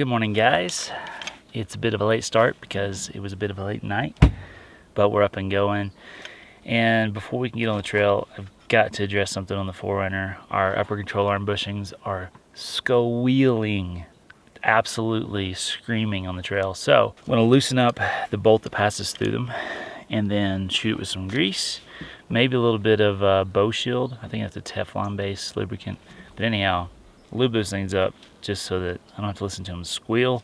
Good morning, guys. It's a bit of a late start because it was a bit of a late night, but we're up and going. And before we can get on the trail, I've got to address something on the 4Runner. Our upper control arm bushings are squealing, absolutely screaming on the trail. So I'm going to loosen up the bolt that passes through them and then shoot it with some grease, maybe a little bit of bow shield. I think that's a Teflon based lubricant. But anyhow, lube those things up just so that I don't have to listen to them squeal,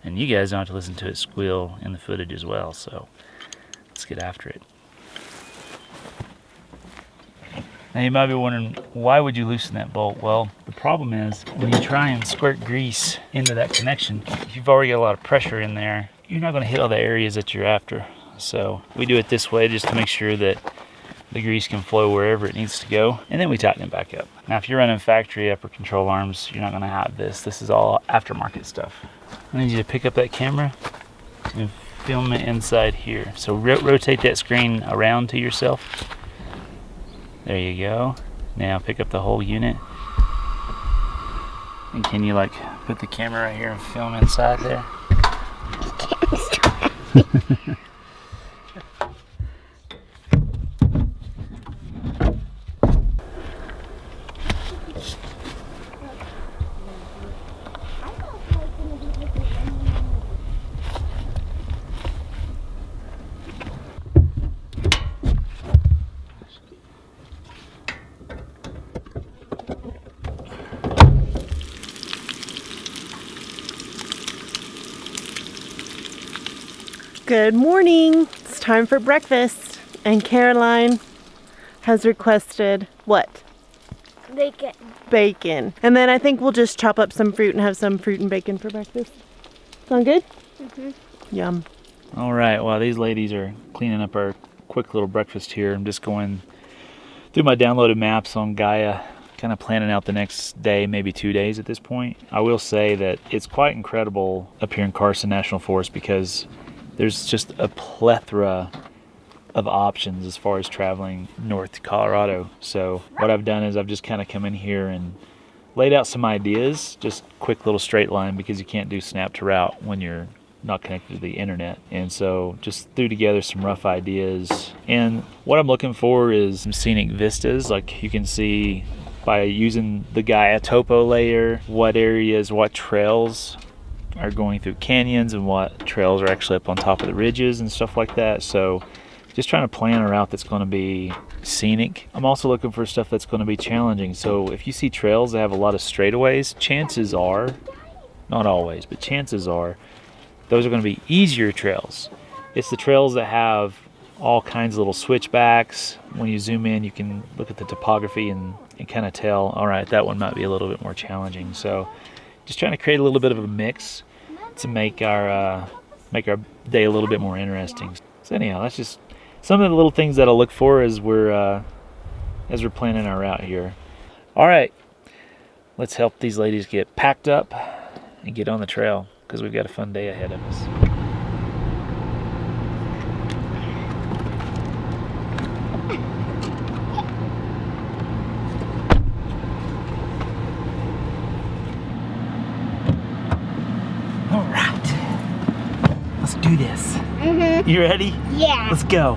and you guys don't have to listen to it squeal in the footage as well. So let's get after it. Now you might be wondering, why would you loosen that bolt? Well, the problem is when you try and squirt grease into that connection, if you've already got a lot of pressure in there, you're not going to hit all the areas that you're after. So we do it this way just to make sure that the grease can flow wherever it needs to go, and then we tighten it back up. Now if you're running factory upper control arms, you're not going to have this. This is all aftermarket stuff. I need you to pick up that camera and film it inside here. So rotate that screen around to yourself. There you go. Now pick up the whole unit. And can you like put the camera right here and film inside there? Good morning. It's time for breakfast, and Caroline has requested what? Bacon. Bacon. And then I think we'll just chop up some fruit and have some fruit and bacon for breakfast. Sound good? Mm-hmm. Yum. All right, while these ladies are cleaning up our quick little breakfast here, I'm just going through my downloaded maps on Gaia, kind of planning out the next day, maybe 2 days at this point. I will say that it's quite incredible up here in Carson National Forest because there's just a plethora of options as far as traveling north to Colorado. So what I've done is I've just kind of come in here and laid out some ideas, just quick little straight line because you can't do snap to route when you're not connected to the internet. And so just threw together some rough ideas. And what I'm looking for is some scenic vistas. Like you can see by using the Gaia topo layer, what areas, what trails are going through canyons and what trails are actually up on top of the ridges and stuff like that. So just trying to plan a route that's going to be scenic. I'm also looking for stuff that's going to be challenging. So if you see trails that have a lot of straightaways, chances are, not always, but chances are, those are going to be easier trails. It's the trails that have all kinds of little switchbacks. When you zoom in, you can look at the topography and kind of tell, all right, that one might be a little bit more challenging. So just trying to create a little bit of a mix to make our day a little bit more interesting. So anyhow, that's just some of the little things that I'll look for as we're planning our route here. All right, let's help these ladies get packed up and get on the trail because we've got a fun day ahead of us. Do this. Mm-hmm. You ready? Yeah. Let's go.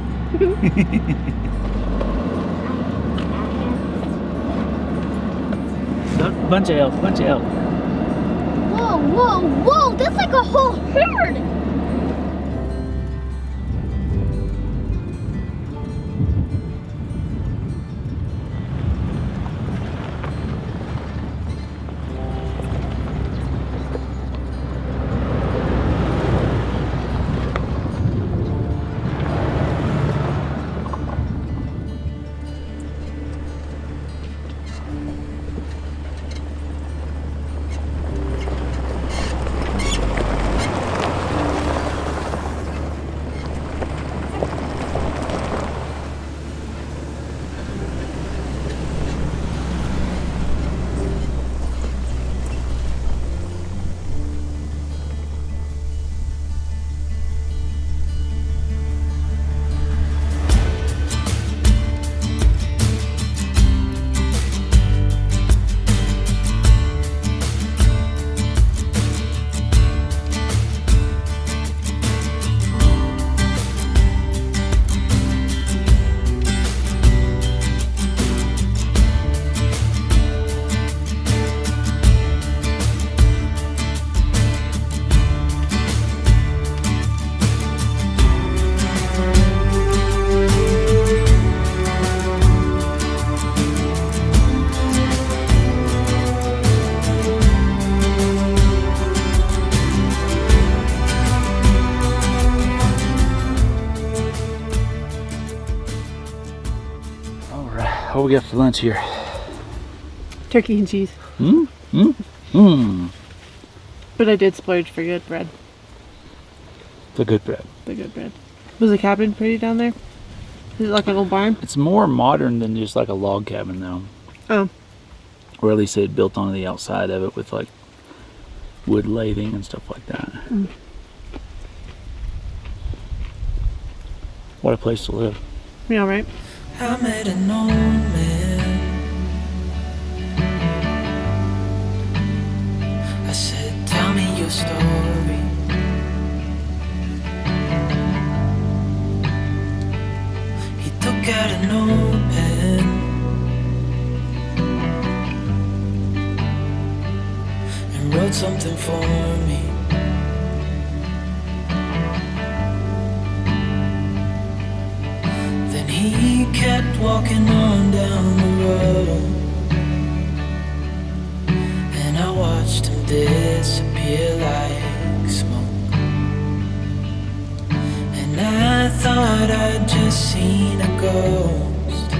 Bunch of elk, bunch of elk. Whoa, whoa, whoa! That's like a whole herd! what we got for lunch here? Turkey and cheese. Mmm. But I did splurge for good bread. The good bread. The good bread. Was the cabin pretty down there? Is it like an old barn? It's more modern than just like a log cabin though. Oh. Or at least they had built onto the outside of it with like wood lathing and stuff like that. What a place to live. Yeah, right. I met an old man. I said, tell me your story. He took out a notepad and wrote something for me. Then he kept walking on down the road, and I watched him disappear like smoke. And I thought I'd just seen a ghost.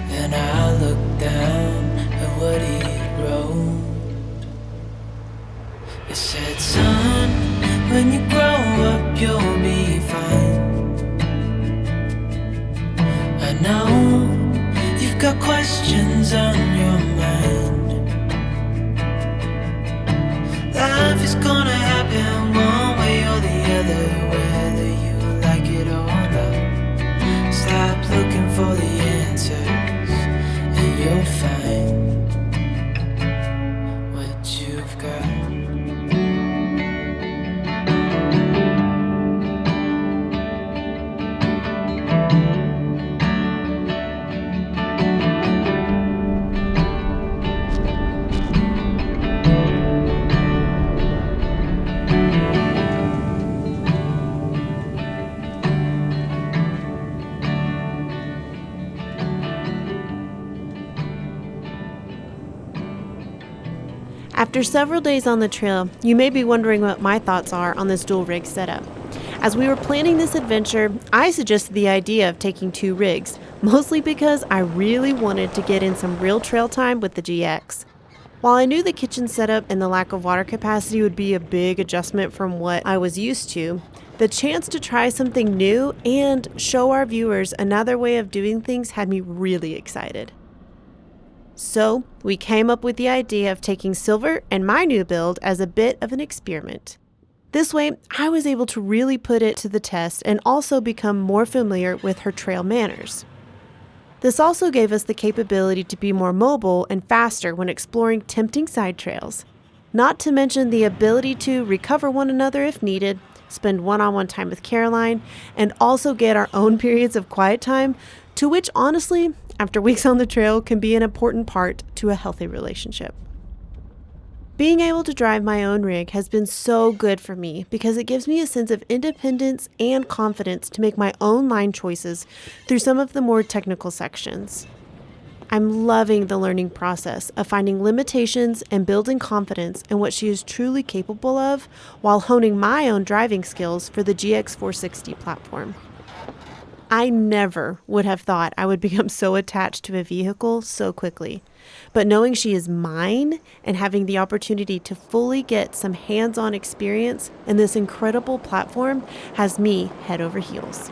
Then I looked down at what he wrote. It said, son, when you grow up you'll be fine. I know you've got questions on your mind. Life is gonna happen one way or the other, whether you like it or not. Stop looking for the answers and you'll find what you've got. After several days on the trail, you may be wondering what my thoughts are on this dual rig setup. As we were planning this adventure, I suggested the idea of taking 2 rigs, mostly because I really wanted to get in some real trail time with the GX. While I knew the kitchen setup and the lack of water capacity would be a big adjustment from what I was used to, the chance to try something new and show our viewers another way of doing things had me really excited. So, we came up with the idea of taking Silver and my new build as a bit of an experiment. This way, I was able to really put it to the test and also become more familiar with her trail manners. This also gave us the capability to be more mobile and faster when exploring tempting side trails. Not to mention the ability to recover one another if needed, spend one-on-one time with Caroline, and also get our own periods of quiet time, to which honestly, after weeks on the trail, can be an important part to a healthy relationship. Being able to drive my own rig has been so good for me because it gives me a sense of independence and confidence to make my own line choices through some of the more technical sections. I'm loving the learning process of finding limitations and building confidence in what she is truly capable of while honing my own driving skills for the GX460 platform. I never would have thought I would become so attached to a vehicle so quickly, but knowing she is mine and having the opportunity to fully get some hands-on experience in this incredible platform has me head over heels.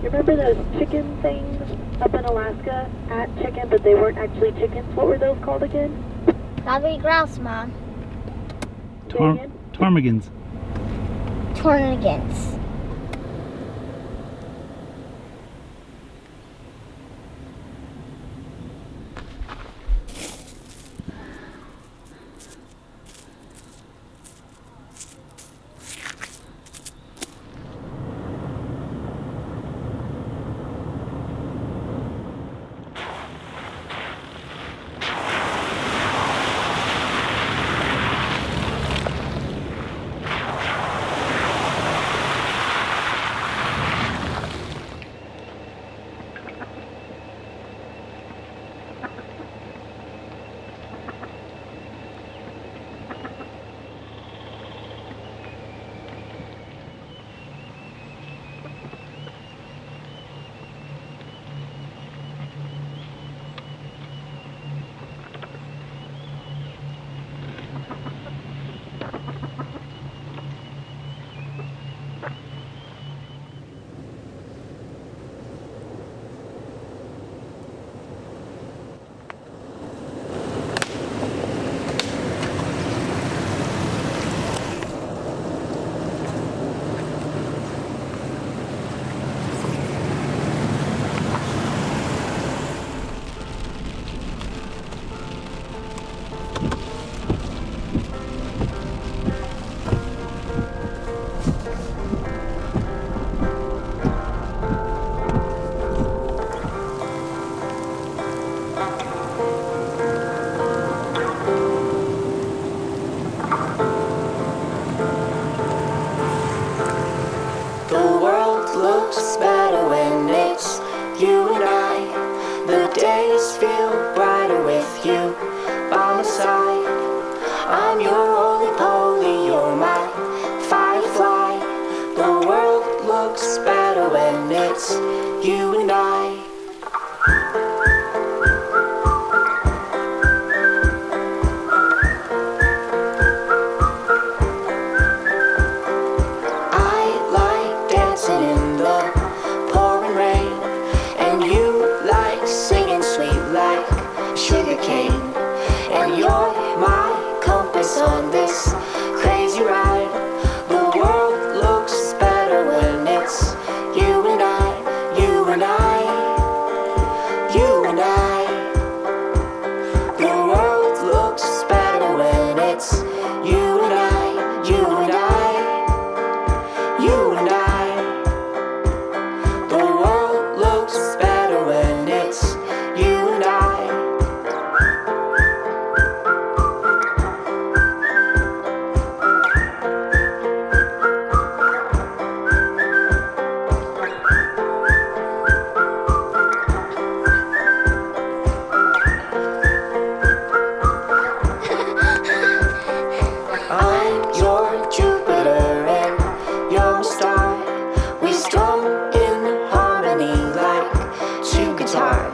Remember those chicken things up in Alaska at chicken, but they weren't actually chickens? What were those called again? Bobby grouse, Mom. Ptarmigans. Tornigans.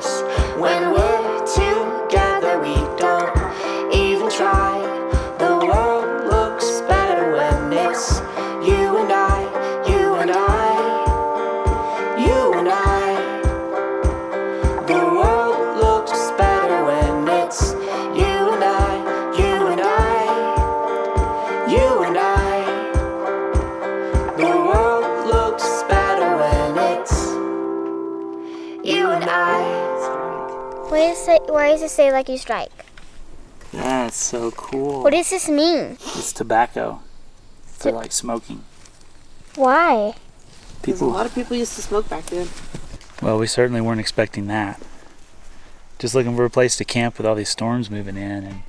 us. When we're together, we don't even try. The world looks better when it's you and I, you and I, you and I. The world looks better when it's you and I, you and I, you and I. The world looks better when it's you and I. Why does it say like you strike? That's so cool. What does this mean? It's tobacco. For like smoking. Why? Because a lot of people used to smoke back then. Well, we certainly weren't expecting that. Just looking for a place to camp with all these storms moving in, and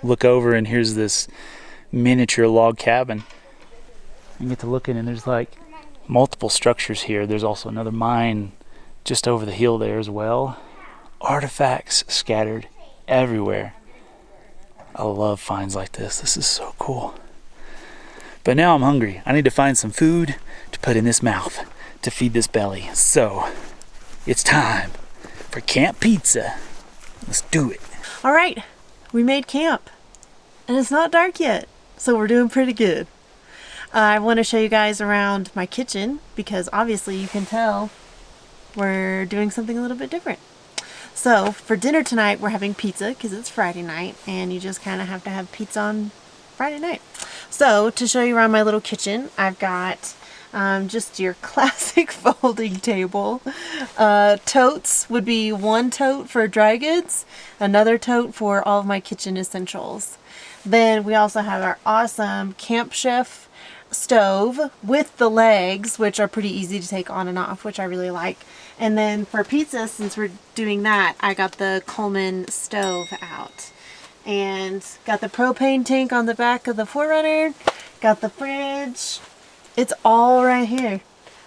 look over and here's this miniature log cabin. And get to looking and there's like multiple structures here. There's also another mine just over the hill there as well. Artifacts scattered everywhere. I love finds like this. This is so cool. But now I'm hungry. I need to find some food to put in this mouth to feed this belly. So it's time for camp pizza. Let's do it. All right, we made camp. And it's not dark yet, so we're doing pretty good. I want to show you guys around my kitchen because obviously you can tell we're doing something a little bit different. So for dinner tonight, we're having pizza because it's Friday night and you just kind of have to have pizza on Friday night. So to show you around my little kitchen, I've got just your classic folding table. Totes would be one tote for dry goods, another tote for all of my kitchen essentials. Then we also have our awesome Camp Chef stove with the legs, which are pretty easy to take on and off, which I really like. And then for pizza, since we're doing that, I got the Coleman stove out. And got the propane tank on the back of the 4Runner, got the fridge. It's all right here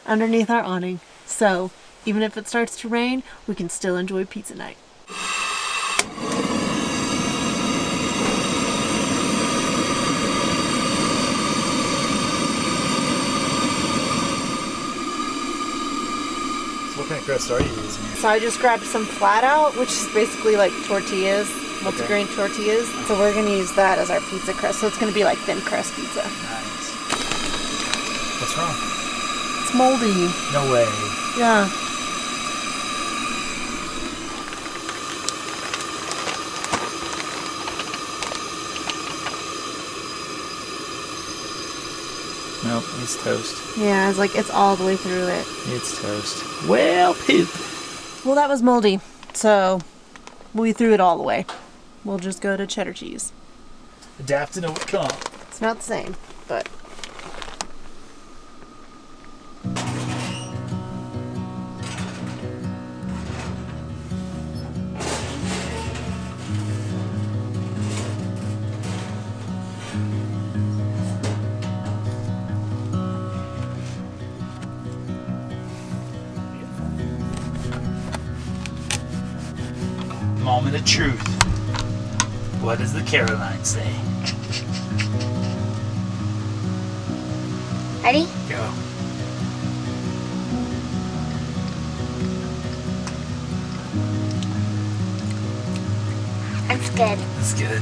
underneath our awning. So even if it starts to rain, we can still enjoy pizza night. What kind of crust are you using? So I just grabbed some flat out, which is basically like tortillas, multigrain tortillas. So we're gonna use that as our pizza crust. So it's gonna be like thin crust pizza. Nice. What's wrong? It's moldy. No way. Yeah. Nope, it's toast. Yeah, it's like it's all the way through it. It's toast. Well, poop. Well, that was moldy, so we threw it all away. We'll just go to cheddar cheese. Adapt and overcome. It's not the same, but Moment of truth. What does the Caroline say? Ready? Go. That's good. That's good.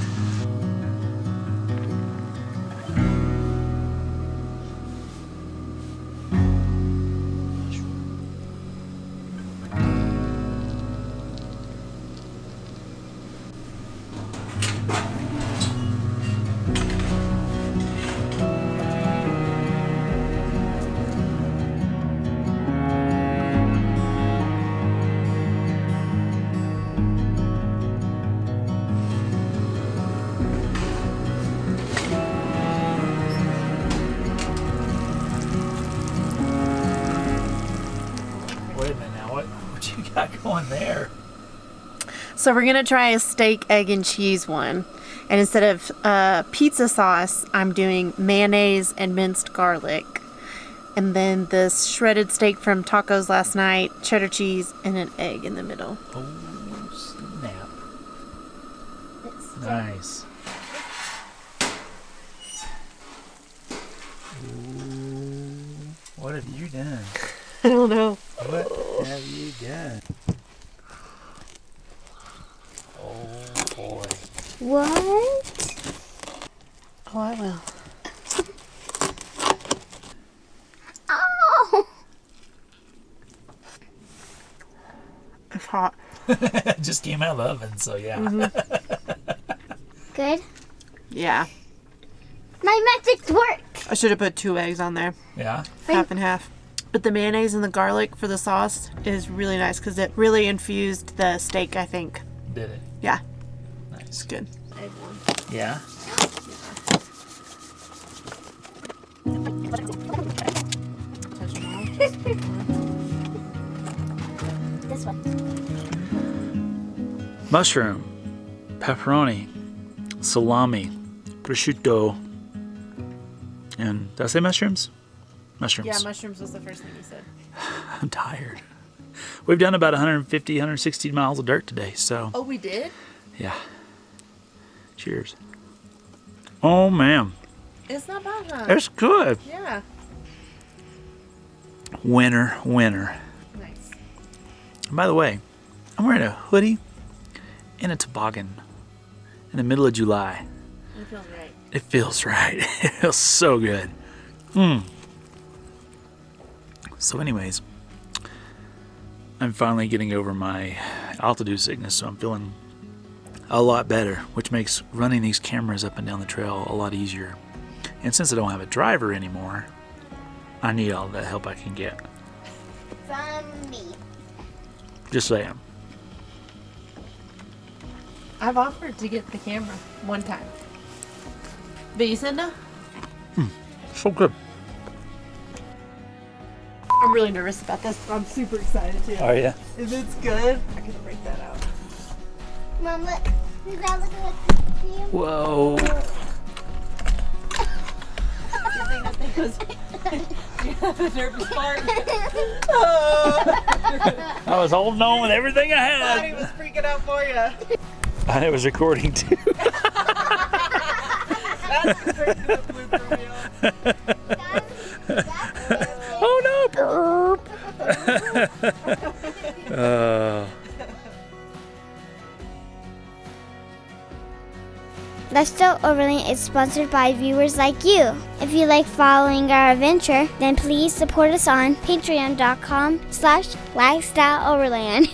Wait a minute now. What you got going there? so we're gonna try a steak, egg, and cheese one. And instead of pizza sauce, I'm doing mayonnaise and minced garlic. And then this shredded steak from tacos last night, cheddar cheese, and an egg in the middle. Oh, snap. Nice. Ooh, what have you done? I don't know. What have you done? What? Oh, I will. Oh! It's hot. It just came out of the oven, so yeah. Good. Yeah. My magic worked. I should have put 2 eggs on there. Yeah. Half and half. But the mayonnaise and the garlic for the sauce is really nice because it really infused the steak, I think. Did it? Yeah, Nice. it's good. Yeah. This one. Mushroom, pepperoni, salami, prosciutto, and did I say mushrooms? Mushrooms. Yeah, mushrooms was the first thing you said. I'm tired. We've done about 150, 160 miles of dirt today, so Oh, we did? yeah. Cheers. Oh man, It's not bad, huh? it's good. Yeah. Winter. Nice. And by the way, I'm wearing a hoodie and a toboggan in the middle of July. It feels right. It feels right. It feels so good. So anyways, I'm finally getting over my altitude sickness, so I'm feeling a lot better, which makes running these cameras up and down the trail a lot easier. And since I don't have a driver anymore, I need all the help I can get. From me. Just saying. I've offered to get the camera one time. But you said no? So good. I'm really nervous about this, but I'm super excited too. Are you? If it's good, I can break that out. Mom, look. Is that looking like a cream? Whoa. You have a nervous part. I was holding on with everything I He had. was freaking out for you. And it was recording too. That's the person that blew Romeo. Oh no! Lifestyle Overland is sponsored by viewers like you. If you like following our adventure, then please support us on patreon.com/lifestyleoverland.